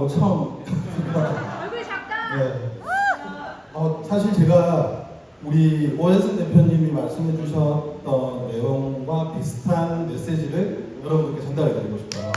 뭐 처음 얼굴 작다. 네. 사실 제가 우리 오해선 대표님이 말씀해 주셨던 내용과 비슷한 메시지를 여러분께 전달해 드리고 싶어요.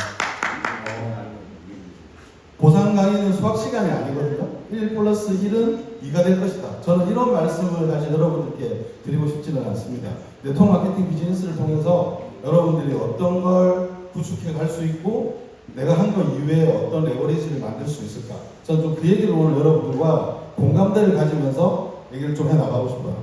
보상 강의는 수학 시간이 아니거든요. 1 플러스 1은 2가 될 것이다. 저는 이런 말씀을 사실 여러분들께 드리고 싶지는 않습니다. 네트워크 마케팅 비즈니스를 통해서 여러분들이 어떤 걸 구축해 갈 수 있고 내가 한 것 이외에 어떤 레버리지를 만들 수 있을까? 저는 좀 그 얘기를 오늘 여러분들과 공감대를 가지면서 얘기를 좀 해나가고 싶어요.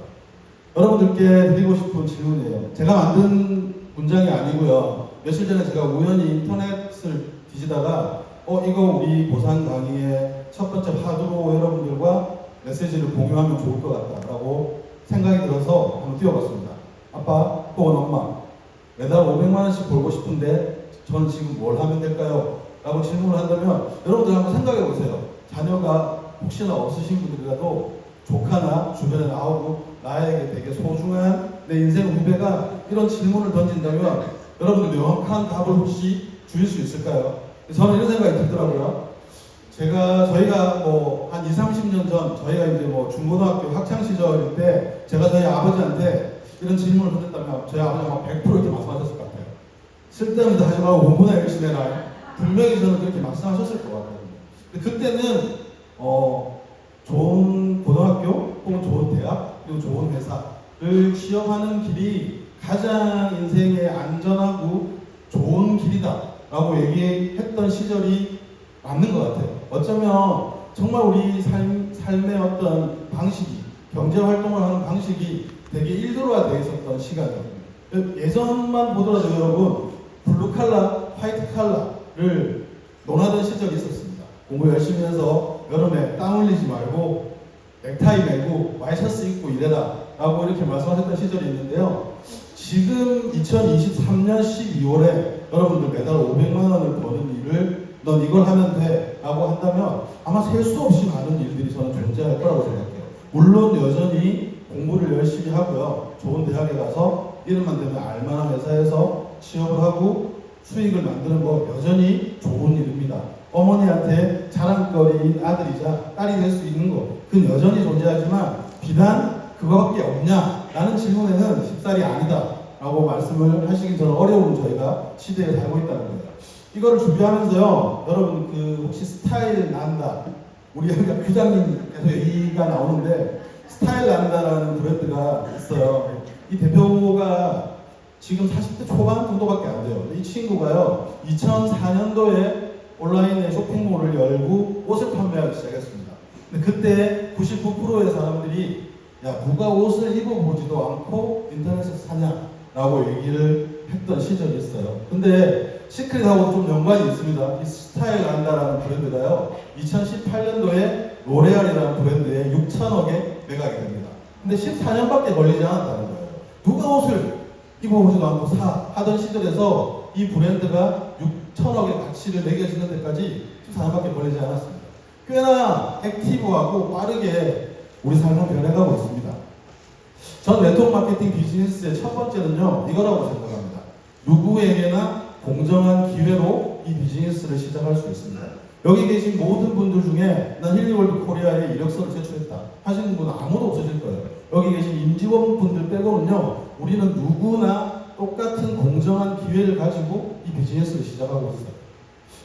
여러분들께 드리고 싶은 질문이에요. 제가 만든 문장이 아니고요. 며칠 전에 제가 우연히 인터넷을 뒤지다가 이거 우리 보상 강의의 첫 번째 화두로 여러분들과 메시지를 공유하면 좋을 것 같다라고 생각이 들어서 한번 띄워봤습니다. 아빠 혹은 엄마, 매달 500만 원씩 벌고 싶은데 저는 지금 뭘 하면 될까요? 라고 질문을 한다면 여러분들 한번 생각해 보세요. 자녀가 혹시나 없으신 분들이라도 조카나 주변에 나오고 나에게 되게 소중한 내 인생 후배가 이런 질문을 던진다면 여러분들 명확한 답을 혹시 주실 수 있을까요? 저는 이런 생각이 들더라고요. 저희가 뭐 한 20, 30년 전 저희가 이제 뭐 중고등학교 학창 시절일 때 제가 저희 아버지한테 이런 질문을 던졌다면 저희 아버지가 막 100% 이렇게 말씀하셨을 것 같아요. 쓸데없는 거 하지 말고 공부나 열심히 해라. 분명히 저는 그렇게 말씀하셨을 것 같아요. 근데 그때는 좋은 고등학교 혹은 좋은 대학 그리고 좋은 회사를 취업하는 길이 가장 인생에 안전하고 좋은 길이다 라고 얘기했던 시절이 맞는 것 같아요. 어쩌면 정말 우리 삶의 어떤 방식이 경제활동을 하는 방식이 되게 일도로화되어 있었던 시간이거든요. 예전만 보더라도 여러분 블루칼라, 화이트칼라를 논하던 시절이 있었습니다. 공부 열심히 해서 여름에 땀 흘리지 말고 넥타이 매고 와이셔츠 입고 이래라 라고 이렇게 말씀하셨던 시절이 있는데요. 지금 2023년 12월에 여러분들 매달 500만 원을 버는 일을 넌 이걸 하면 돼 라고 한다면 아마 셀 수 없이 많은 일들이 저는 존재할 거라고 생각해요. 물론 여전히 공부를 열심히 하고요. 좋은 대학에 가서 이름만 되면 알만한 회사에서 취업을 하고 수익을 만드는 거 여전히 좋은 일입니다. 어머니한테 자랑거리인 아들이자 딸이 될 수 있는 거 그건 여전히 존재하지만 비단 그거밖에 없냐? 라는 질문에는 쉽사리 아니다 라고 말씀을 하시긴 저는 어려운 저희가 시대에 살고 있다는 거예요. 이거를 준비하면서요 여러분 혹시 스타일 난다 우리 부장님께서 얘기가 나오는데 스타일 난다라는 브랜드가 있어요. 이 대표가 지금 40대 초반 정도밖에 안 돼요. 이 친구가요 2004년도에 온라인에 쇼핑몰을 열고 옷을 판매하기 시작했습니다. 근데 그때 99%의 사람들이 야 누가 옷을 입어보지도 않고 인터넷에서 사냐 라고 얘기를 했던 시절이 있어요. 근데 시크릿하고 좀 연관이 있습니다. 이 스타일 난다라는 브랜드가요 2018년도에 로레알이라는 브랜드에 6천억에 매각이 됩니다. 근데 14년밖에 걸리지 않았다는 거예요. 누가 옷을 입어보지도 않고 하던 시절에서 이 브랜드가 6천억의 가치를 매겨지는 데까지 14년밖에 걸리지 않았습니다. 꽤나 액티브하고 빠르게 우리 삶은 변해가고 있습니다. 전 네트워크 마케팅 비즈니스의 첫 번째는요 이거라고 생각합니다. 누구에게나 공정한 기회로 이 비즈니스를 시작할 수 있습니다. 여기 계신 모든 분들 중에 난 힐리월드 코리아에 이력서를 제출했다 하시는 분은 아무도 없으실 거예요. 여기 계신 임직원분들 빼고는요 우리는 누구나 똑같은 공정한 기회를 가지고 이 비즈니스를 시작하고 있어요.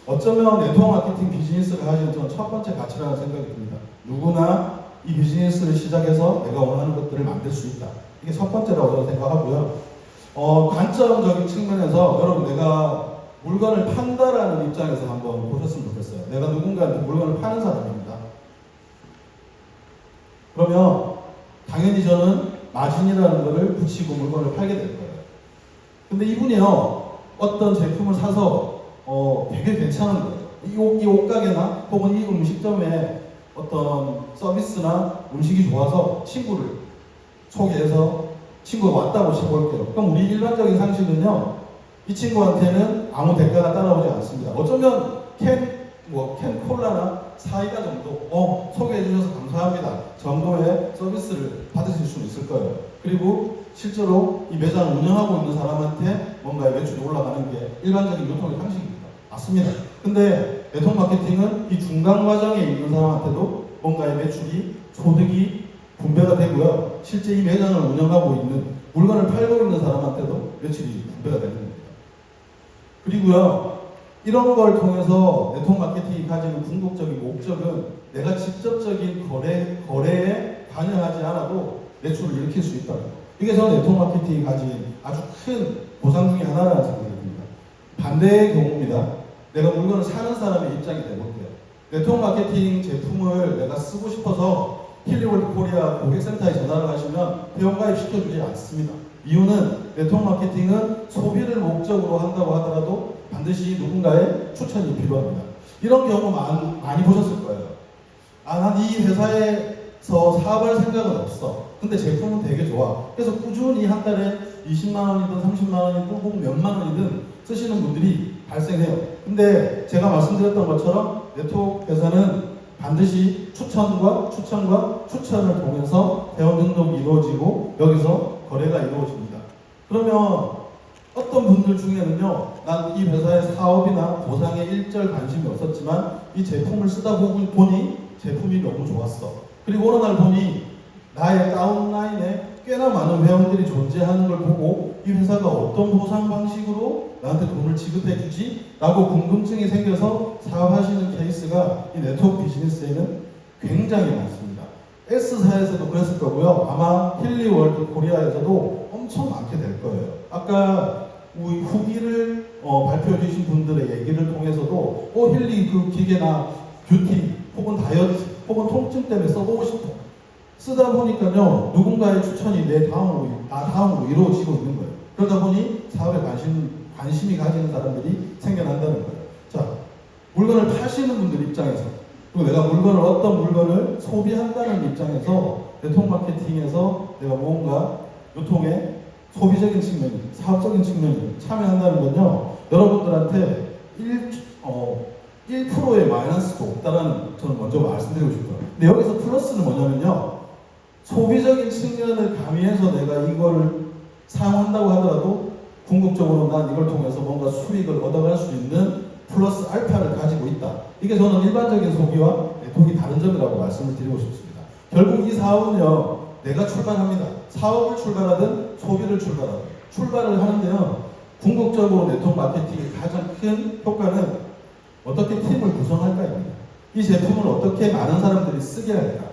어쩌면 네트워크 마케팅 비즈니스를 가지는 저는 첫 번째 가치라는 생각이 듭니다. 누구나 이 비즈니스를 시작해서 내가 원하는 것들을 만들 수 있다. 이게 첫 번째라고 저는 생각하고요. 관점적인 측면에서 여러분 내가 물건을 판다라는 입장에서 한번 보셨으면 좋겠어요. 내가 누군가한테 물건을 파는 사람입니다. 그러면 당연히 저는 마진이라는 것을 붙이고 물건을 팔게 될 거예요. 근데 이분이요 어떤 제품을 사서 되게 괜찮은 거예요. 이 옷가게나 혹은 이 음식점에 어떤 서비스나 음식이 좋아서 친구를 소개해서 친구가 왔다고 쳐볼게요. 그럼 우리 일반적인 상식은요 이 친구한테는 아무 대가가 따라오지 않습니다. 어쩌면 캔 콜라나 사이다 정도 소개해 주셔서 감사합니다 정도의 서비스를 받으실 수 있을 거예요. 그리고 실제로 이 매장을 운영하고 있는 사람한테 뭔가의 매출이 올라가는 게 일반적인 유통의 상식입니다. 맞습니다. 근데 네트워크 마케팅은 이 중간 과정에 있는 사람한테도 뭔가의 매출이, 소득이 분배가 되고요. 실제 이 매장을 운영하고 있는, 물건을 팔고 있는 사람한테도 매출이 분배가 되는 겁니다. 그리고요, 이런 걸 통해서 네트워크 마케팅이 가지는 궁극적인 목적은 내가 직접적인 거래에 관여하지 않아도 매출을 일으킬 수 있다. 이게 저는 네트워크 마케팅이 가진 아주 큰 보상 중에 하나라는 생각이 듭니다. 반대의 경우입니다. 내가 물건을 사는 사람의 입장이 되볼게요. 네트워크 마케팅 제품을 내가 쓰고 싶어서 힐리월드 코리아 고객센터에 전화를 하시면 회원가입 시켜주지 않습니다. 이유는 네트워크 마케팅은 소비를 목적으로 한다고 하더라도 반드시 누군가의 추천이 필요합니다. 이런 경우 많이 보셨을 거예요. 난 이 회사에서 사업할 생각은 없어. 근데 제품은 되게 좋아. 그래서 꾸준히 한 달에 20만 원이든 30만 원이든 혹은 몇만 원이든 쓰시는 분들이 발생해요. 근데 제가 말씀드렸던 것처럼 네트워크 회사는 반드시 추천과 추천을 통해서 회원 등록이 이루어지고 여기서 거래가 이루어집니다. 그러면 어떤 분들 중에는요, 난 이 회사의 사업이나 보상에 일절 관심이 없었지만 이 제품을 쓰다 보니 제품이 너무 좋았어. 그리고 어느 날 보니 나의 다운라인에 꽤나 많은 회원들이 존재하는 걸 보고 이 회사가 어떤 보상 방식으로 나한테 돈을 지급해 주지? 라고 궁금증이 생겨서 사업하시는 케이스가 이 네트워크 비즈니스에는 굉장히 많습니다. S사에서도 그랬을 거고요. 아마 힐리월드 코리아에서도 엄청 많게 될 거예요. 아까 우리 후기를 발표해 주신 분들의 얘기를 통해서도 힐리 그 기계나 뷰티 혹은 다이어트 혹은 통증 때문에 써보고 싶어. 쓰다 보니까요, 누군가의 추천이 내 다음으로 이루어지고 있는 거예요. 그러다 보니 사업에 관심이 가지는 사람들이 생겨난다는 거예요. 자, 물건을 파시는 분들 입장에서, 그리고 내가 어떤 물건을 소비한다는 입장에서 네트워크 마케팅에서 내가 뭔가 유통의 소비적인 측면, 사업적인 측면에 참여한다는 건요, 여러분들한테 1%의 마이너스도 없다라는 저는 먼저 말씀드리고 싶어요. 근데 여기서 플러스는 뭐냐면요, 소비적인 측면을 가미해서 내가 이거를 사용한다고 하더라도 궁극적으로 난 이걸 통해서 뭔가 수익을 얻어갈 수 있는 플러스 알파를 가지고 있다. 이게 저는 일반적인 소비와 네트워크가 다른 점이라고 말씀을 드리고 싶습니다. 결국 이 사업은요, 내가 출발합니다. 사업을 출발하든 소비를 출발을 하는데요, 궁극적으로 네트워크 마케팅의 가장 큰 효과는 어떻게 팀을 구성할까입니다. 이 제품을 어떻게 많은 사람들이 쓰게 할까?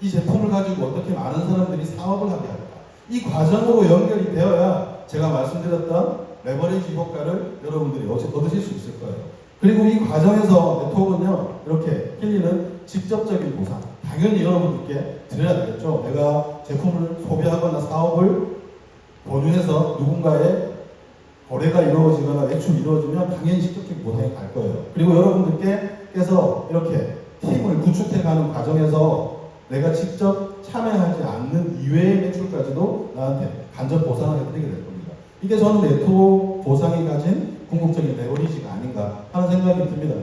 이 제품을 가지고 어떻게 많은 사람들이 사업을 하게 할까? 이 과정으로 연결이 되어야 제가 말씀드렸던 레버리지 효과를 여러분들이 얻으실 수 있을 거예요. 그리고 이 과정에서 네트워크는요, 이렇게 힐리는 직접적인 보상, 당연히 여러분들께 드려야 되겠죠. 내가 제품을 소비하거나 사업을 권유해서 누군가의 거래가 이루어지거나 매출이 이루어지면 당연히 직접적인 보상이 갈 거예요. 그리고 여러분들께서 이렇게 팀을 구축해가는 과정에서 내가 직접 참여하지 않는 이외의 매출까지도 나한테 간접 보상을 해드리게 될 겁니다. 이게 저는 네트워크 보상이 가진 궁극적인 레버리지가 아닌가 하는 생각이 듭니다.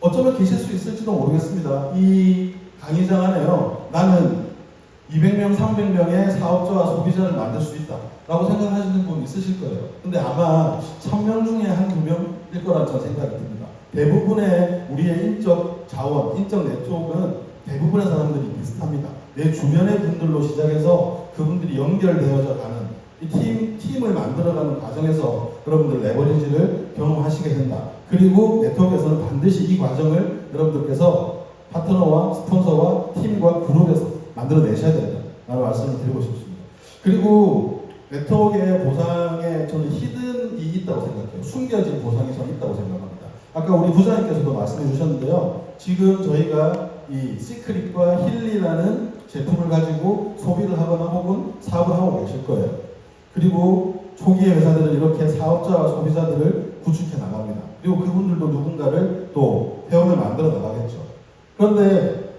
어쩌면 계실 수 있을지도 모르겠습니다. 이 강의장 안에요, 나는 200명, 300명의 사업자와 소비자를 만들 수 있다 라고 생각하시는 분 있으실 거예요. 근데 아마 1000명 중에 한두 명일 거라는 저는 생각이 듭니다. 대부분의 우리의 인적 자원, 인적 네트워크는 대부분의 사람들이 비슷합니다. 내 주변의 분들로 시작해서 그분들이 연결되어져 가는 이 팀을 만들어가는 과정에서 여러분들 레버리지를 경험하시게 된다. 그리고 네트워크에서는 반드시 이 과정을 여러분들께서 파트너와 스폰서와 팀과 그룹에서 만들어내셔야 된다 라는 말씀을 드리고 싶습니다. 그리고 네트워크의 보상에 저는 히든이 있다고 생각해요. 숨겨진 보상이 저는 있다고 생각합니다. 아까 우리 부장님께서도 말씀해 주셨는데요, 지금 저희가 이 시크릿과 힐리라는 제품을 가지고 소비를 하거나 혹은 사업을 하고 계실 거예요. 그리고 초기의 회사들은 이렇게 사업자와 소비자들을 구축해 나갑니다. 그리고 그분들도 누군가를 또 회원을 만들어 나가겠죠. 그런데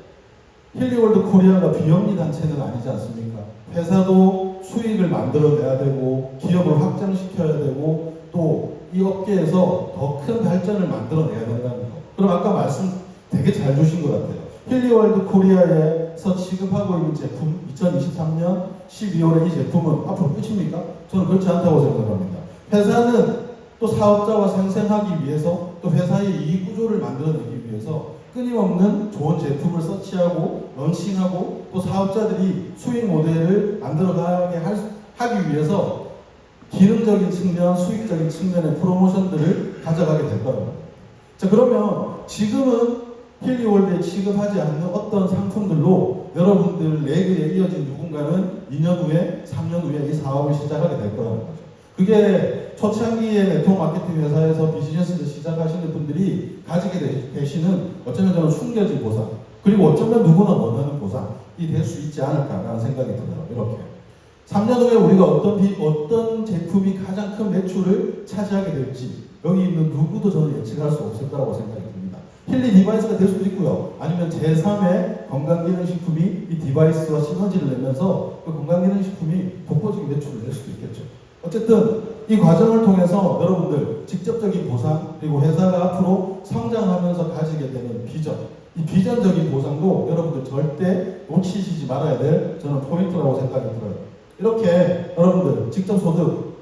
힐리월드 코리아가 비영리 단체는 아니지 않습니까? 회사도 수익을 만들어내야 되고 기업을 확장시켜야 되고 또 이 업계에서 더 큰 발전을 만들어내야 된다는 거. 그럼 아까 말씀 되게 잘 주신 것 같아요. 힐리월드 코리아에서 취급하고 있는 제품 2023년 12월에 이 제품은 앞으로 끝입니까? 저는 그렇지 않다고 생각합니다. 회사는 또 사업자와 생생하기 위해서 또 회사의 이익 구조를 만들어내기 위해서 끊임없는 좋은 제품을 서치하고 런칭하고 또 사업자들이 수익 모델을 만들어가게 하기 위해서 기능적인 측면, 수익적인 측면의 프로모션들을 가져가게 될 거라고. 자, 그러면 지금은 힐리월드에 취급하지 않는 어떤 상품들로 여러분들 레그에 이어진 누군가는 2년 후에, 3년 후에 이 사업을 시작하게 될 거라는 거죠. 그게 초창기에 네트워크 마케팅 회사에서 비즈니스를 시작하시는 분들이 가지게 되시는 어쩌면 저는 숨겨진 보상, 그리고 어쩌면 누구나 원하는 보상이 될 수 있지 않을까라는 생각이 들어요. 이렇게. 3년 후에 우리가 어떤 제품이 가장 큰 매출을 차지하게 될지 여기 있는 누구도 저는 예측할 수 없을 거라고 생각이 듭니다. 힐리 디바이스가 될 수도 있고요. 아니면 제3의 건강기능식품이 이 디바이스와 시너지를 내면서 그 건강기능식품이 독보적인 매출을 낼 수도 있겠죠. 어쨌든 이 과정을 통해서 여러분들 직접적인 보상 그리고 회사가 앞으로 성장하면서 가지게 되는 비전, 이 비전적인 보상도 여러분들 절대 놓치시지 말아야 될 저는 포인트라고 생각이 들어요. 이렇게 여러분들 직접 소득,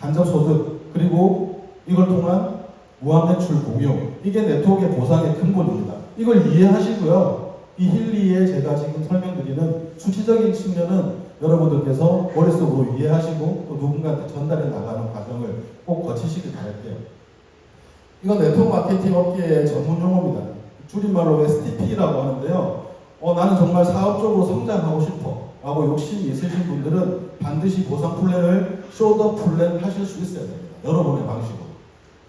간접 소득, 그리고 이걸 통한 무한매출 공유, 이게 네트워크의 보상의 근본입니다. 이걸 이해하시고요. 이 힐리에 제가 지금 설명드리는 수치적인 측면은 여러분들께서 머릿속으로 이해하시고 또 누군가한테 전달해 나가는 과정을 꼭 거치시길 바랄게요. 이건 네트워크 마케팅 업계의 전문 용어입니다. 줄임말로 STP라고 하는데요. 나는 정말 사업적으로 성장하고 싶어 라고 욕심이 있으신 분들은 반드시 보상 플랜을 쇼더 플랜 하실 수 있어야 됩니다. 여러분의 방식으로.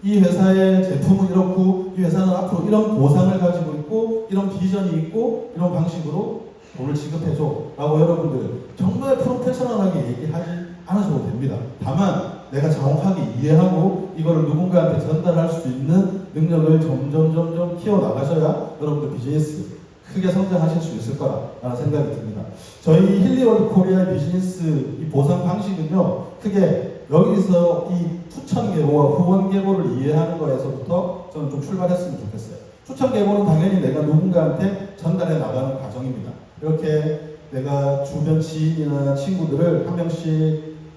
이 회사의 제품은 이렇고 이 회사는 앞으로 이런 보상을 가지고 있고 이런 비전이 있고 이런 방식으로 돈을 지급해줘 라고 여러분들 정말 프로페셔널하게 얘기하지 않으셔도 됩니다. 다만 내가 정확하게 이해하고 이거를 누군가한테 전달할 수 있는 능력을 점점 키워나가셔야 여러분들 비즈니스 크게 성장하실 수 있을 거라는 생각이 듭니다. 저희 힐리월드 코리아의 비즈니스 이 보상 방식은요, 크게 여기서 이 추천 계보와 후원 계보를 이해하는 거에서부터 저는 좀 출발했으면 좋겠어요. 추천 계보는 당연히 내가 누군가한테 전달해 나가는 과정입니다. 이렇게 내가 주변 지인이나 친구들을 한 명씩,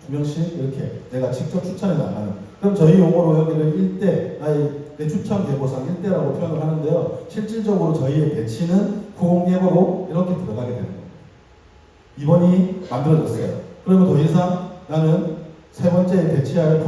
두 명씩 이렇게 내가 직접 추천해 나가는. 그럼 저희 용어로 여기를 1대, 내 추천 계보상 1대라고 표현을 하는데요. 실질적으로 저희의 배치는 후원 계보로 이렇게 들어가게 되는 겁니다. 이번이 만들어졌어요. 그러면 더 이상 나는 세 번째에 배치할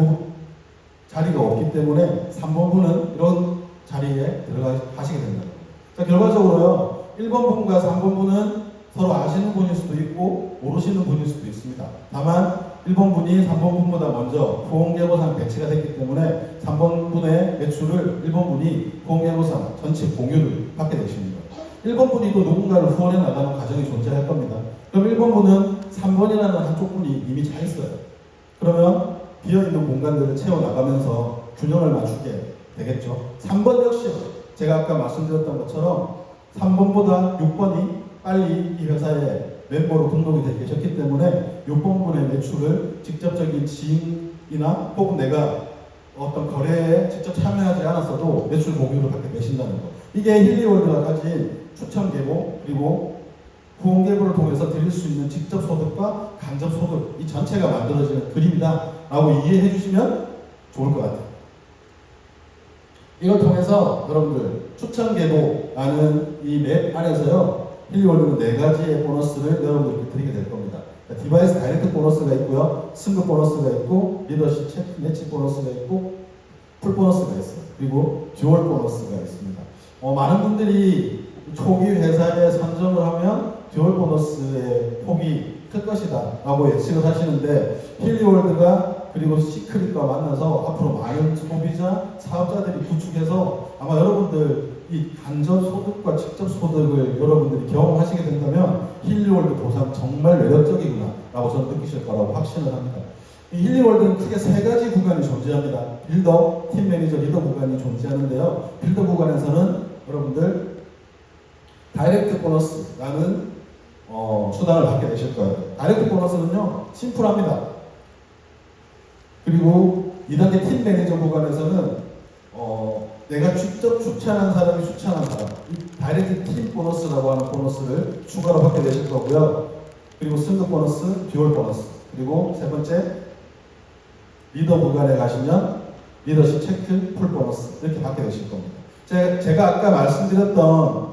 자리가 없기 때문에 3번분은 이런 자리에 들어가시게 된다는 겁니다. 자, 결과적으로요. 1번 분과 3번 분은 서로 아시는 분일 수도 있고 모르시는 분일 수도 있습니다. 다만 1번 분이 3번 분보다 먼저 후원계보상 배치가 됐기 때문에 3번 분의 매출을 1번 분이 후원계보상 전체 공유를 받게 되십니다. 1번 분이 또 누군가를 후원해 나가는 과정이 존재할 겁니다. 그럼 1번 분은 3번이라는 한쪽 분이 이미 차 있어요. 그러면 비어있는 공간들을 채워나가면서 균형을 맞추게 되겠죠. 3번 역시 제가 아까 말씀드렸던 것처럼 3번보다 6번이 빨리 이 회사에 멤버로 등록이 되어 계셨기 때문에 6번분의 매출을 직접적인 지인이나 혹은 내가 어떤 거래에 직접 참여하지 않았어도 매출 공유를 받게 되신다는 거. 이게 힐리월드가 가진 추천 계보 그리고 후원 계보를 통해서 드릴 수 있는 직접 소득과 간접 소득 이 전체가 만들어지는 그림이다 라고 이해해 주시면 좋을 것 같아요. 이걸 통해서 여러분들 추천 계보라는 이 맵 안에서요 힐리월드는 4가지의 보너스를 여러분들께 드리게 될 겁니다. 디바이스 다이렉트 보너스가 있고요, 승급 보너스가 있고, 리더십 체크 매치 보너스가 있고, 풀 보너스가 있어요. 그리고 듀얼 보너스가 있습니다. 많은 분들이 초기 회사에 선정을 하면 듀얼 보너스의 폭이 클 것이다 라고 예측을 하시는데 힐리월드가 그리고 시크릿과 만나서 앞으로 많은 소비자, 사업자들이 구축해서 아마 여러분들 이 간접 소득과 직접 소득을 여러분들이 경험하시게 된다면 힐리월드 보상 정말 매력적이구나 라고 저는 느끼실 거라고 확신을 합니다. 이 힐리월드는 크게 3가지 구간이 존재합니다. 빌더, 팀 매니저, 리더 구간이 존재하는데요. 빌더 구간에서는 여러분들 다이렉트 보너스라는 수당을 받게 되실 거예요. 다이렉트 보너스는요 심플합니다. 그리고 2단계 팀 매니저 구간에서는 내가 직접 추천한 사람이 추천한 사람 이 다이렉트 팀 보너스라고 하는 보너스를 추가로 받게 되실 거고요. 그리고 승급 보너스, 듀얼 보너스 그리고 세 번째 리더 구간에 가시면 리더십 체크, 풀 보너스 이렇게 받게 되실 겁니다. 제가 아까 말씀드렸던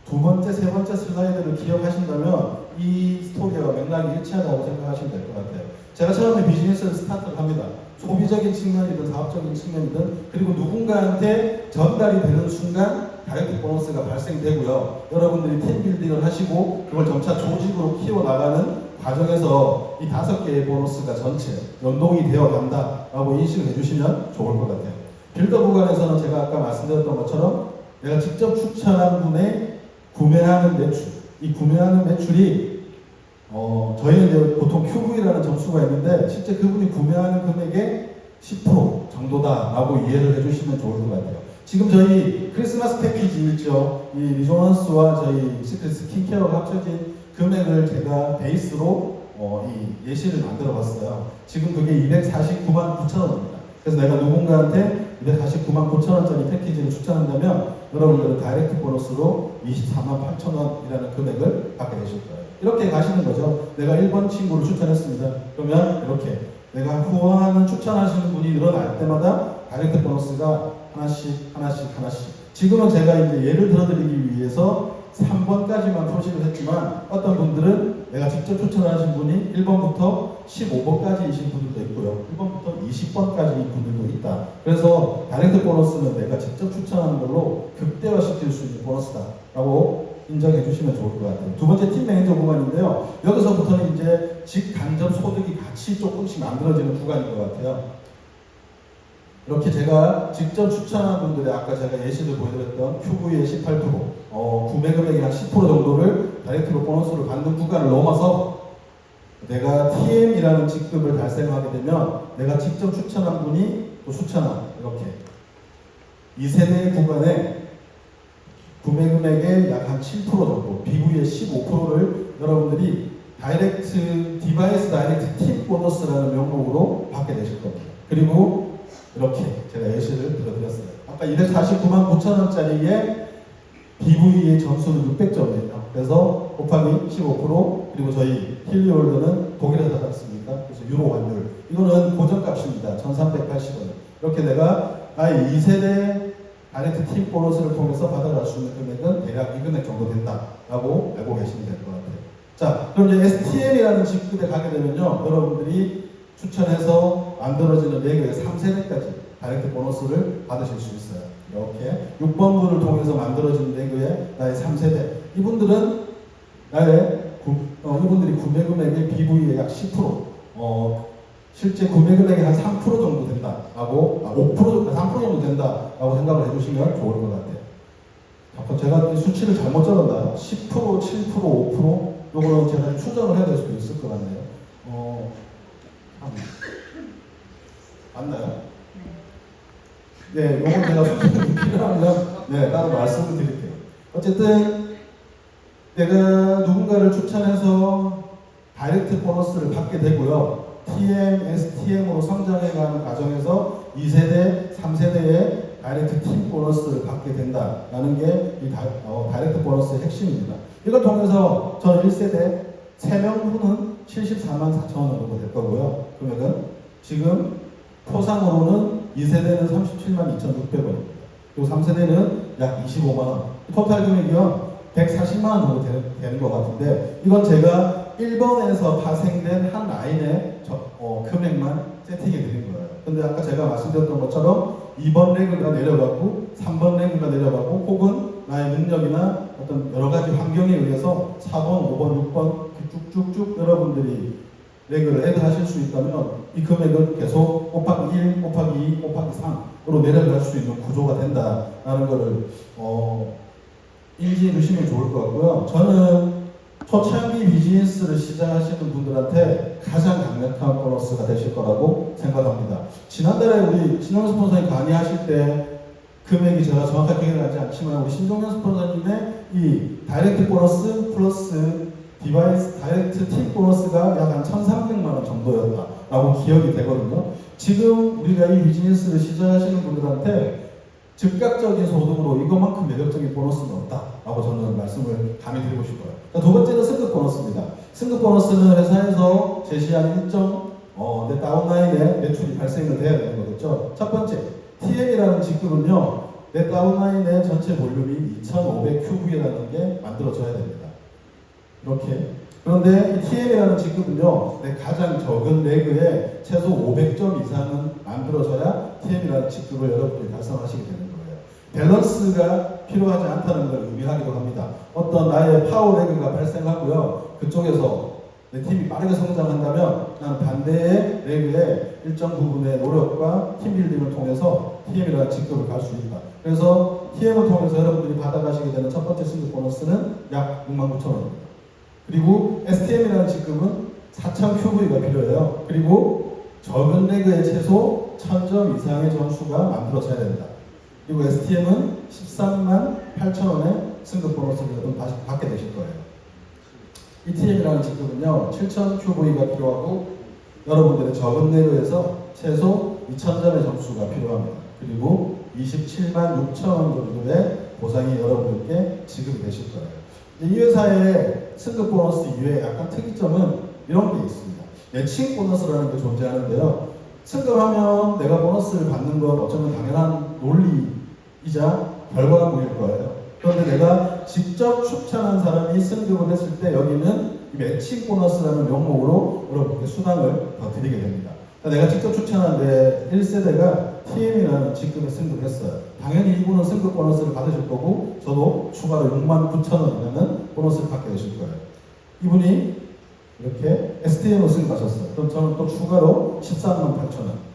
두 번째, 세 번째 슬라이드를 기억하신다면 이 스토리와 맥락이 일치하다고 생각하시면 될 것 같아요. 제가 처음에 비즈니스를 스타트를 합니다. 소비적인 측면이든 사업적인 측면이든 그리고 누군가한테 전달이 되는 순간 다이렉트 보너스가 발생되고요. 여러분들이 팀 빌딩을 하시고 그걸 점차 조직으로 키워나가는 과정에서 이 5개의 보너스가 전체 연동이 되어 간다라고 인식을 해주시면 좋을 것 같아요. 빌더 구간에서는 제가 아까 말씀드렸던 것처럼 내가 직접 추천한 분의 구매하는 매출, 이 구매하는 매출이 저희는 이제 보통 QV라는 점수가 있는데 실제 그분이 구매하는 금액의 10% 정도다라고 이해를 해주시면 좋을 것 같아요. 지금 저희 크리스마스 패키지 있죠. 이 리조넌스와 저희 시크릿 스킨케어가 합쳐진 금액을 제가 베이스로 이 예시를 만들어 봤어요. 지금 그게 249만 9천 원입니다. 그래서 내가 누군가한테 249만 9천 원짜리 패키지를 추천한다면 여러분들은 다이렉트 보너스로 24만 8천 원이라는 금액을 받게 되실 거예요. 이렇게 가시는 거죠. 내가 1번 친구를 추천했습니다. 그러면 이렇게 내가 후원하는 추천하시는 분이 늘어날 때마다 다이렉트 보너스가 하나씩 지금은 제가 이제 예를 들어드리기 위해서 3번까지만 표시를 했지만 어떤 분들은 내가 직접 추천하신 분이 1번부터 15번까지이신 분들도 있고요. 1번부터 20번까지인 분들도 있다. 그래서 다이렉트 보너스는 내가 직접 추천하는 걸로 극대화시킬 수 있는 보너스다라고 인정해 주시면 좋을 것 같아요. 두 번째 팀 매니저 구간인데요. 여기서부터는 이제 직간접 소득이 같이 조금씩 만들어지는 구간인 것 같아요. 이렇게 제가 직접 추천한 분들의 아까 제가 예시를 보여드렸던 QV의 18%, 구매 금액의 한 10% 정도를 다이렉트로 보너스를 받는 구간을 넘어서 내가 TM이라는 직급을 달성하게 되면 내가 직접 추천한 분이 또 추천한 이렇게 2세대 구간에 구매 금액의 약 한 7% 정도, BV의 15%를 여러분들이 다이렉트 디바이스 다이렉트 팀 보너스라는 명목으로 받게 되실 겁니다. 그리고 이렇게 제가 예시를 들어드렸어요. 아까 249만 9천 원짜리의 BV의 점수는 600점이에요. 그래서 곱하기 15% 그리고 저희 힐리홀더는 독일에서 샀습니다. 그래서 유로 환율. 이거는 고정값입니다. 1380원. 이렇게 내가 나의 2세대 다이렉트 팀 보너스를 통해서 받아갈 수 있는 금액은 대략 이 금액 정도 된다라고 알고 계시면 될 것 같아요. 자, 그럼 이제 STM이라는 직급에 가게 되면요. 여러분들이 추천해서 만들어지는 레그의 3세대까지 다이렉트 보너스를 받으실 수 있어요. 이렇게 6번분을 통해서 만들어진 레그의 나의 3세대. 이분들은 이분들이 구매 금액의 BV의 약 10%, 실제 구매 금액의 한 3% 정도 된다라고, 5% 정도, 3% 정도 된다라고 생각을 해주시면 좋을 것 같아요. 제가 수치를 잘못 적었나요? 10%, 7%, 5%? 요거는 제가 추정을 해야 될 수도 있을 것 같네요. 맞나요? 네, 요건 제가 수치를 필요하면 따로 말씀을 드릴게요. 어쨌든 내가 누군가를 추천해서 다이렉트 보너스를 받게 되고요. TM, STM으로 성장해가는 과정에서 2세대, 3세대의 다이렉트 팀 보너스를 받게 된다라는 게 이 다이렉트 보너스의 핵심입니다. 이걸 통해서 저는 1세대 3명분은 74만 4천 원 정도 될 거고요. 금액은 지금 포상으로는 2세대는 37만 2,600원입니다. 그리고 3세대는 약 25만 원. 토탈 금액이요 140만 원 정도 되는 것 같은데 이건 제가 1번에서 파생된 한 라인의 금액만 세팅해 드린 거예요. 근데 아까 제가 말씀드렸던 것처럼 2번 레그가 내려가고 3번 레그가 내려가고 혹은 나의 능력이나 어떤 여러 가지 환경에 의해서 4번, 5번, 6번 쭉쭉쭉 여러분들이 레그를 애드하실 수 있다면 이 금액은 계속 곱하기 1, 곱하기 2, 곱하기 3으로 내려갈 수 있는 구조가 된다라는 것을 인지해 주시면 좋을 것 같고요. 저는 초창기 비즈니스를 시작하시는 분들한테 가장 강력한 보너스가 되실 거라고 생각합니다. 지난달에 우리 신동현 스폰서님 강의하실 때 금액이 제가 정확하게 기억나지 않지만 우리 신동현 스폰서님의 이 다이렉트 보너스 플러스 디바이스 다이렉트 팀 보너스가 약 한 1,300만 원 정도였다라고 기억이 되거든요. 지금 우리가 이 비즈니스를 시작하시는 분들한테 즉각적인 소득으로 이것만큼 매력적인 보너스는 없다라고 저는 말씀을 감히 드리고 싶어요. 두 번째는 승급 보너스입니다. 승급 보너스는 회사에서 제시한 일정 내 다운라인에 매출이 발생을 돼야 되는 거겠죠. 첫 번째, TM이라는 직급은요, 내 다운라인의 전체 볼륨이 2500QV라는 게 만들어져야 됩니다. 이렇게. 그런데 이 TM이라는 직급은요, 내 가장 적은 레그에 최소 500점 이상은 만들어져야 TM이라는 직급을 여러분들이 달성하시게 되는 거예요. 밸런스가 필요하지 않다는 걸 의미하기도 합니다. 어떤 나의 파워 레그가 발생하고요, 그쪽에서 내 팀이 빠르게 성장한다면 나는 반대의 레그의 일정 부분의 노력과 팀 빌딩을 통해서 TM이라는 직급을 갈 수 있다. 그래서 TM을 통해서 여러분들이 받아가시게 되는 첫 번째 승급 보너스는 약 69,000원입니다. 그리고 STM이라는 직급은 4,000QV가 필요해요. 그리고 적은 레그의 최소 1000점 이상의 점수가 만들어져야 된다. 그리고 STM은 138,000원의 승급 보너스를 여러분 다시 받게 되실 거예요. ETM이라는 직급은요, 7000QV가 필요하고 여러분들의 적은 레그에서 최소 2000점의 점수가 필요합니다. 그리고 276,000원 정도의 보상이 여러분들께 지급이 되실 거예요. 이 회사의 승급 보너스 이외에 약간 특이점은 이런 게 있습니다. 매칭 보너스라는 게 존재하는데요. 승급하면 내가 보너스를 받는 건 어쩌면 당연한 논리이자 결과물일 거예요. 그런데 내가 직접 추천한 사람이 승급을 했을 때 여기는 이 매칭 보너스라는 명목으로 여러분께 수당을 더 드리게 됩니다. 내가 직접 추천한 내 1세대가 TM이라는 직급에 승급했어요. 당연히 이분은 승급 보너스를 받으실 거고 저도 추가로 69,000원이라는 보너스를 받게 되실 거예요. 이분이 이렇게 STM으로 승급하셨어요. 그럼 저는 또 추가로 138,000원.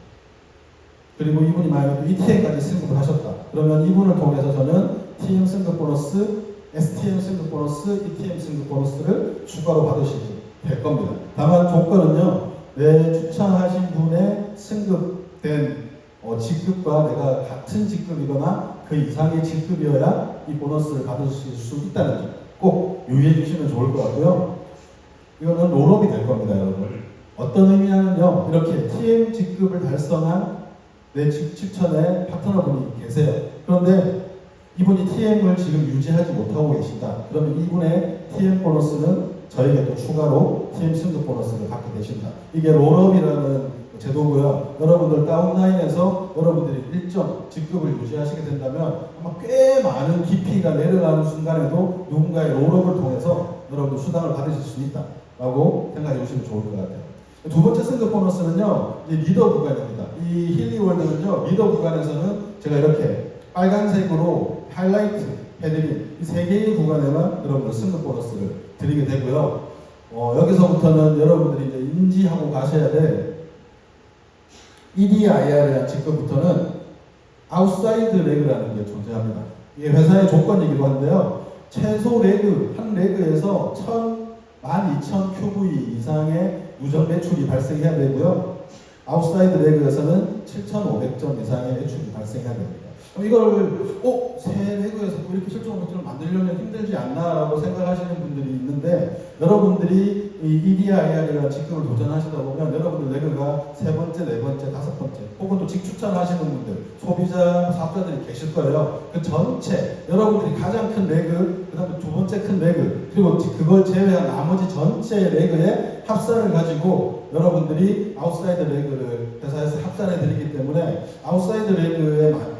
그리고 이분이 만약에 또 ETM까지 승급을 하셨다. 그러면 이분을 통해서 저는 TM 승급 보너스, STM 승급 보너스, ETM 승급 보너스를 추가로 받으시게 될 겁니다. 다만 조건은요, 내 추천하신 분의 승급된 직급과 내가 같은 직급이거나 그 이상의 직급이어야 이 보너스를 받으실 수 있다는 점 꼭 유의해 주시면 좋을 것 같고요. 이거는 롤업이 될 겁니다, 여러분. 어떤 의미냐면요, 이렇게 TM 직급을 달성한 내 추천의 파트너분이 계세요. 그런데 이분이 TM을 지금 유지하지 못하고 계신다. 그러면 이분의 TM 보너스는 저에게 또 추가로 TM 승급 보너스를 받게 되신다. 이게 롤업이라는 제도고요. 여러분들 다운라인에서 여러분들이 일정 직급을 유지하시게 된다면 아마 꽤 많은 깊이가 내려가는 순간에도 누군가의 롤업을 통해서 여러분들 수당을 받으실 수 있다라고 생각해 주시면 좋을 것 같아요. 두 번째 승급 보너스는요, 이 리더 구간입니다. 이 힐리월드는요, 리더 구간에서는 제가 이렇게 빨간색으로 하이라이트 해드린 이 세 개의 구간에만 여러분들 승급 보너스를 드리게 되고요. 여기서부터는 여러분들이 이제 인지하고 가셔야 될 EDIR이라는 직급부터는 아웃사이드 레그라는 게 존재합니다. 이게 회사의 조건이기도 한데요. 최소 레그, 한 레그에서 12,000QV 이상의 누적 매출이 발생해야 되고요. 아웃사이드 레그에서는 7,500점 이상의 매출이 발생해야 됩니다. 이걸 새 레그에서 또 이렇게 실종 매출을 만들려면 힘들지 않나 라고 생각하시는 분들이 있는데, 여러분들이 이 EDIR이라는 직급을 도전하시다 보면 여러분들 레그가 세 번째, 네 번째, 다섯 번째 혹은 또 직추천하시는 분들, 소비자, 사업자들이 계실 거예요. 그 전체 여러분들이 가장 큰 레그, 그 다음에 두 번째 큰 레그, 그리고 그걸 제외한 나머지 전체 레그의 합산을 가지고 여러분들이 아웃사이드 레그를 회사에서 합산해 드리기 때문에 아웃사이드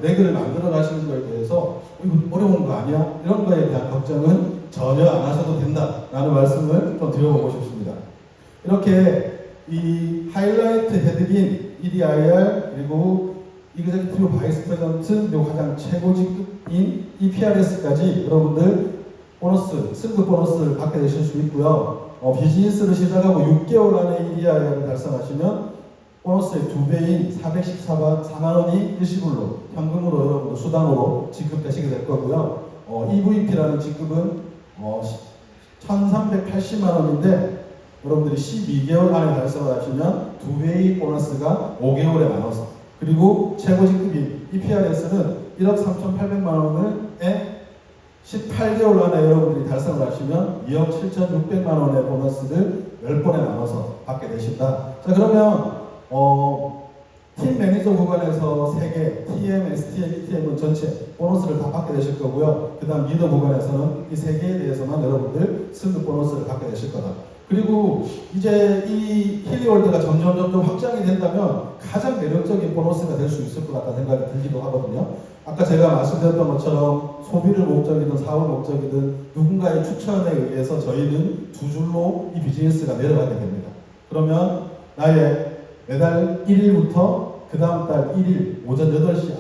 레그를 만들어 가시는 거에 대해서 이거 어려운 거 아니야? 이런 거에 대한 걱정은 전혀 안 하셔도 된다라는 말씀을 좀 드려보고 싶습니다. 이렇게 이 하이라이트 해드린 EDIR 그리고 이그제큐티브 바이스 프레젠트 그리고 가장 최고 직급인 EPRS까지 여러분들 보너스, 승급 보너스를 받게 되실 수 있고요. 비즈니스를 시작하고 6개월 안에 EDIR을 달성하시면 보너스의 2배인 414만 원이 일시불로 현금으로 여러분들 수당으로 지급되시게 될 거고요. EVP라는 직급은 1,380만 원인데 여러분들이 12개월 안에 달성을 하시면 2배의 보너스가 5개월에 나눠서, 그리고 최고 직급인 EPRS는 1억 3,800만 원에 18개월 안에 여러분들이 달성을 하시면 2억 7,600만 원의 보너스를 10번에 나눠서 받게 되신다. 자, 그러면 팀 매니저 구간에서 3개, TM, STM, ETM은 전체 보너스를 다 받게 되실 거고요. 그 다음 리더 구간에서는 이 3개에 대해서만 여러분들 승급 보너스를 받게 되실 거다. 그리고 이제 이 힐리월드가 점점 확장이 된다면 가장 매력적인 보너스가 될 수 있을 것 같다는 생각이 들기도 하거든요. 아까 제가 말씀드렸던 것처럼 소비를 목적이든 사업 목적이든 누군가의 추천에 의해서 저희는 두 줄로 이 비즈니스가 내려가게 됩니다. 그러면 나의 매달 1일부터 그 다음 달 1일 오전 8시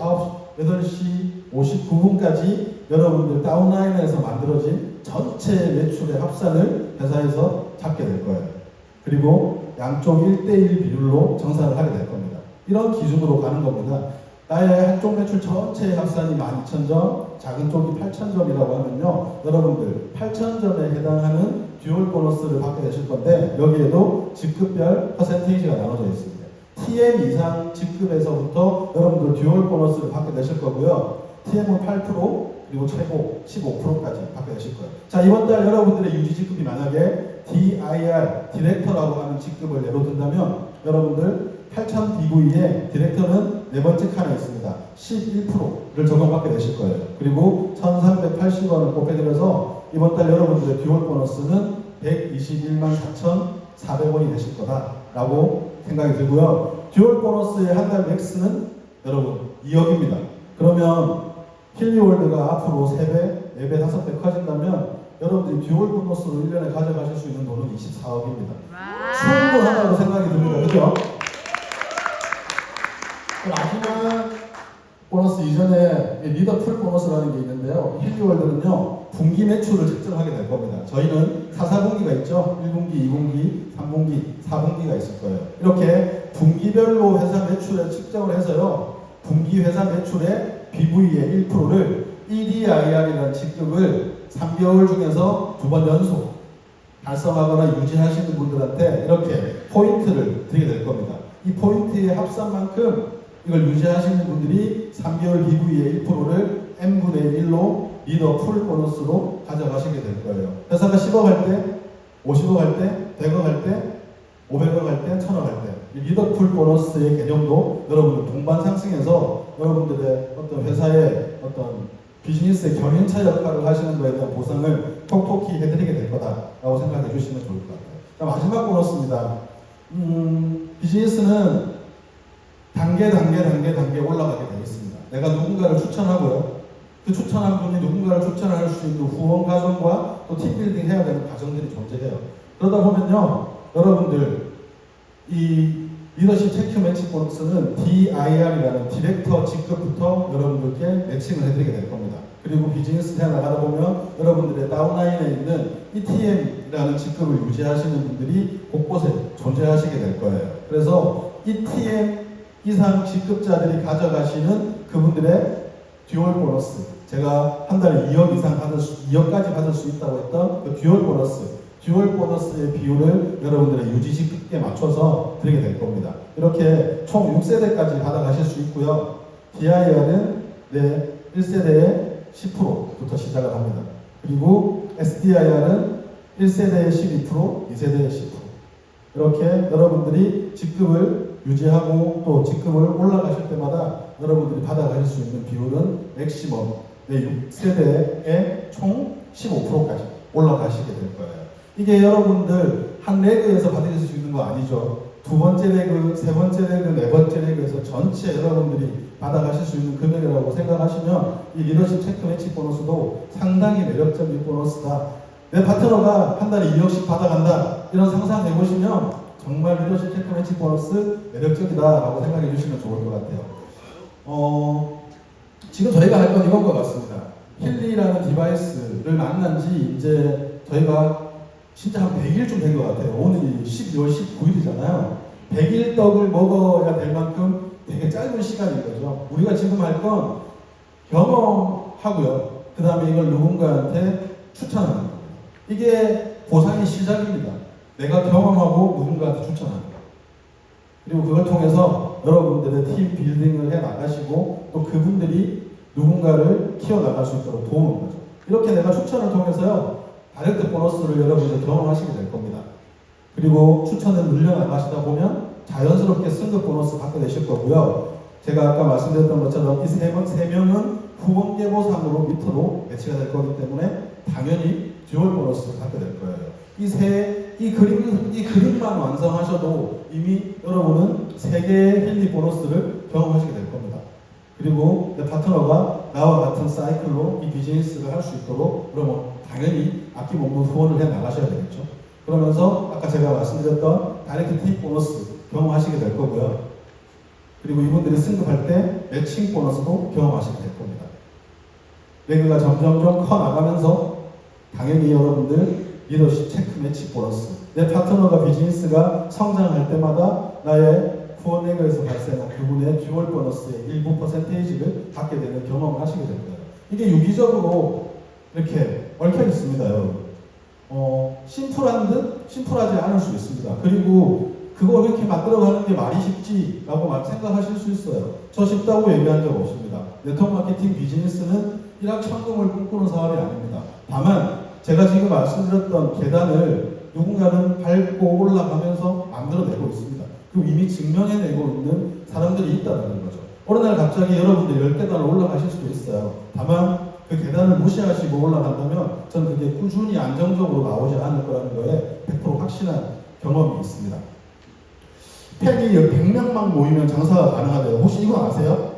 59분까지 여러분들 다운라인에서 만들어진 전체 매출의 합산을 회사에서 잡게 될 거예요. 그리고 양쪽 1대1 비율로 정산을 하게 될 겁니다. 이런 기준으로 가는 겁니다. 나의 한쪽 매출 전체의 합산이 12,000점, 작은 쪽이 8,000점이라고 하면요. 여러분들 8,000점에 해당하는 듀얼 보너스를 받게 되실 건데 여기에도 직급별 퍼센테이지가 나눠져 있습니다. TM 이상 직급에서부터 여러분들 듀얼 보너스를 받게 되실 거고요. TM은 8% 그리고 최고 15%까지 받게 되실 거예요. 자, 이번 달 여러분들의 유지 직급이 만약에 DIR, 디렉터라고 하는 직급을 예로 든다면 여러분들 8,000 DV에 디렉터는 네 번째 칸에 있습니다. 11%를 적용받게 되실 거예요. 그리고 1,380원을 곱해드려서 이번 달 여러분들의 듀얼 보너스는 121만 4,400원이 되실 거다라고 생각이 들고요. 듀얼 보너스의 한 달 맥스는 여러분 2억입니다. 그러면 힐리월드가 앞으로 3배, 4배, 5배 커진다면 여러분들이 듀얼 보너스로 1년에 가져가실 수 있는 돈은 24억입니다. 충분하다고 생각이 듭니다. 그죠? 마지막 보너스 이전에 리더 풀 보너스라는 게 있는데요. 힐리월드는요, 분기 매출을 측정하게 될 겁니다. 저희는 4분기가 있죠. 1분기, 2분기, 3분기, 4분기가 있을 거예요. 이렇게 분기별로 회사 매출에 측정을 해서요, 분기 회사 매출의 BV의 1%를 EDIR이라는 직급을 3개월 중에서 2번 연속 달성하거나 유지하시는 분들한테 이렇게 포인트를 드리게 될 겁니다. 이 포인트의 합산만큼 이걸 유지하시는 분들이 3개월 BV의 1%를 N분의 1로 리더 풀 보너스로 가져가시게 될 거예요. 회사가 10억 할 때, 50억 할 때, 100억 할 때, 500억 할 때, 1000억 할 때, 이 리더 풀 보너스의 개념도 여러분들 동반 상승해서 여러분들의 어떤 회사의 어떤 비즈니스의 견인차 역할을 하시는 것에 대한 보상을 톡톡히 해드리게 될 거다라고 생각해 주시면 좋을 것 같아요. 자, 마지막 보너스입니다. 비즈니스는 단계 올라가게 되어 있습니다. 내가 누군가를 추천하고요. 그 추천한 분이 누군가를 추천할 수 있는 후원 과정과 또 팀빌딩 해야 되는 과정들이 존재해요. 그러다 보면요, 여러분들 이 리더십 체크 매칭 보너스는 DIR이라는 디렉터 직급부터 여러분들께 매칭을 해드리게 될 겁니다. 그리고 비즈니스 해 나가다 보면 여러분들의 다운라인에 있는 ETM이라는 직급을 유지하시는 분들이 곳곳에 존재하시게 될 거예요. 그래서 ETM 이상 직급자들이 가져가시는 그분들의 듀얼 보너스, 제가 한 달에 2억 이상 2억까지 받을 수 있다고 했던 그 듀얼 보너스의 비율을 여러분들의 유지 직급에 맞춰서 드리게 될 겁니다. 이렇게 총 6세대까지 받아가실 수 있고요. DIR은 1세대에 10%부터 시작을 합니다. 그리고 SDIR은 1세대에 12%, 2세대에 10%. 이렇게 여러분들이 직급을 유지하고 또 직급을 올라가실 때마다 여러분들이 받아가실 수 있는 비율은 맥시멈 6세대에 총 15%까지 올라가시게 될 거예요. 이게 여러분들 한 레그에서 받으실 수 있는 거 아니죠. 두 번째 레그, 세 번째 레그, 네 번째 레그에서 전체 여러분들이 받아가실 수 있는 금액이라고 생각하시면 이 리더십 체크 매치 보너스도 상당히 매력적인 보너스다. 내 파트너가 한 달에 2억씩 받아간다. 이런 상상해 보시면 정말 리더십 체크 매치 보너스 매력적이다라고 생각해 주시면 좋을 것 같아요. 지금 저희가 할 건 이건 것 같습니다. 힐리라는 디바이스를 만난 지 이제 저희가 진짜 한 100일쯤 된 것 같아요. 오늘이 12월 19일이잖아요. 100일 떡을 먹어야 될 만큼 되게 짧은 시간인 거죠. 우리가 지금 할 건 경험하고요. 그 다음에 이걸 누군가한테 추천하는 겁니다. 이게 보상의 시작입니다. 내가 경험하고 누군가한테 추천하는 거예요. 그리고 그걸 통해서 여러분들의 팀 빌딩을 해 나가시고 또 그분들이 누군가를 키워 나갈 수 있도록 도우는 거죠. 이렇게 내가 추천을 통해서요, 다이렉트 보너스를 여러분들 경험하시게 될 겁니다. 그리고 추천을 늘려나가시다 보면 자연스럽게 승급 보너스 받게 되실 거고요. 제가 아까 말씀드렸던 것처럼 이 세 명은 후원계보상으로 밑으로 배치가 될 거기 때문에 당연히 듀얼 보너스를 받게 될 거예요. 이 세 이 그림만 완성하셔도 이미 여러분은 3개의 힐리 보너스를 경험하시게 될 겁니다. 그리고 내 파트너가 나와 같은 사이클로 이 비즈니스를 할 수 있도록 그러면 당연히 아낌없는 후원을 해 나가셔야 되겠죠. 그러면서 아까 제가 말씀드렸던 다이렉트 팁 보너스 경험하시게 될 거고요. 그리고 이분들이 승급할 때 매칭 보너스도 경험하시게 될 겁니다. 레그가 점점점 커 나가면서 당연히 여러분들 리더십 체크 매치 보너스, 내 파트너가 비즈니스가 성장할 때마다 나의 후원 레그에서 발생한 그분의 듀얼 보너스의 일부 퍼센테이지를 받게 되는 경험을 하시게 될 거예요. 이게 유기적으로 이렇게 얽혀 있습니다, 여러분. 심플한 듯 심플하지 않을 수 있습니다. 그리고 그거 이렇게 만들어가는 게 말이 쉽지라고 생각하실 수 있어요. 저 쉽다고 얘기한 적 없습니다. 네트워크 마케팅 비즈니스는 일확천금을 꿈꾸는 사업이 아닙니다. 다만 제가 지금 말씀드렸던 계단을 누군가는 밟고 올라가면서 만들어내고 있습니다. 그 이미 증명해내고 있는 사람들이 있다는 거죠. 어느 날 갑자기 여러분들 10계단을 올라가실 수도 있어요. 다만 그 계단을 무시하시고 올라간다면 저는 그게 꾸준히 안정적으로 나오지 않을 거라는 거에 100% 확신한 경험이 있습니다. 팬이 100명만 모이면 장사가 가능하대요. 혹시 이거 아세요?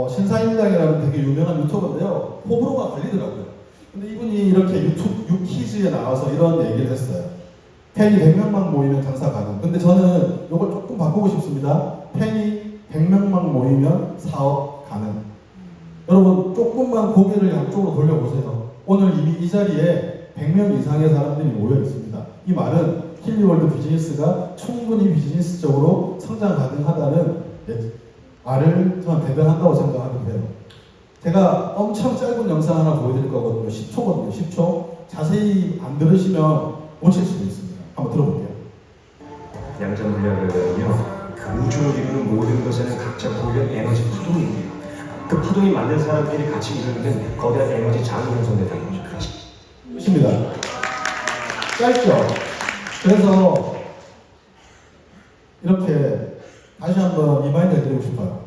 신사임당이라는 되게 유명한 유튜버인데요. 호불호가 갈리더라고요. 근데 이분이 이렇게 유퀴즈에 나와서 이런 얘기를 했어요. 팬이 100명만 모이면 장사 가능. 근데 저는 이걸 조금 바꾸고 싶습니다. 팬이 100명만 모이면 사업 가능. 여러분 조금만 고개를 양쪽으로 돌려보세요. 오늘 이미 이 자리에 100명 이상의 사람들이 모여 있습니다. 이 말은 힐리월드 비즈니스가 충분히 비즈니스적으로 성장 가능하다는 말을 저는 대변한다고 생각하는데 돼요. 제가 엄청 짧은 영상 하나 보여드릴 거거든요. 10초거든요. 10초. 자세히 안 들으시면 놓칠 수도 있습니다. 한번 들어볼게요. 양자 물리학에 의하면요, 그 우주를 이루는 모든 것에는 각자 고유한 에너지 파동이 있네요. 그 파동이 만든 사람끼리 같이 이루는 거대한 에너지 장이 형성된다는 거죠. 끝입니다. 짧죠? 그래서 이렇게 다시 한번 리마인드 해드리고 싶어요.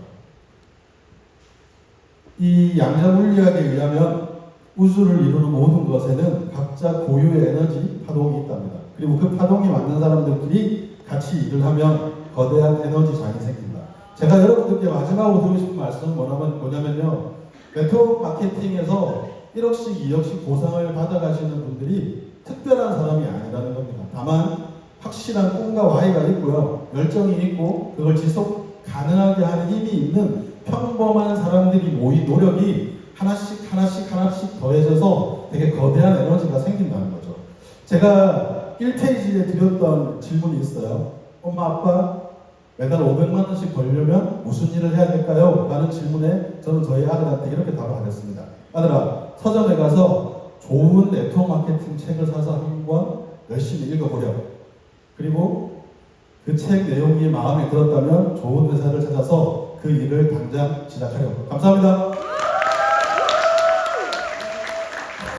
이 양자 물리학에 의하면 우주를 이루는 모든 것에는 각자 고유의 에너지 파동이 있답니다. 그리고 그 파동이 맞는 사람들끼리 같이 일을 하면 거대한 에너지 장이 생긴다. 제가 여러분들께 마지막으로 드리고 싶은 말씀은 뭐냐면요. 네트워크 마케팅에서 1억씩, 2억씩 보상을 받아가시는 분들이 특별한 사람이 아니라는 겁니다. 다만 확실한 꿈과 와이가 있고요. 열정이 있고 그걸 지속 가능하게 하는 힘이 있는 평범한 사람들이 모인 노력이 하나씩 더해져서 되게 거대한 에너지가 생긴다는 거죠. 제가 1페이지에 드렸던 질문이 있어요. 엄마, 아빠, 매달 500만 원씩 벌려면 무슨 일을 해야 될까요? 라는 질문에 저는 저희 아들한테 이렇게 답을 하겠습니다. 아들아, 서점에 가서 좋은 네트워크 마케팅 책을 사서 한 권 열심히 읽어보렴. 그리고 그 책 내용이 마음에 들었다면 좋은 회사를 찾아서 그 일을 당장 시작하렴. 감사합니다.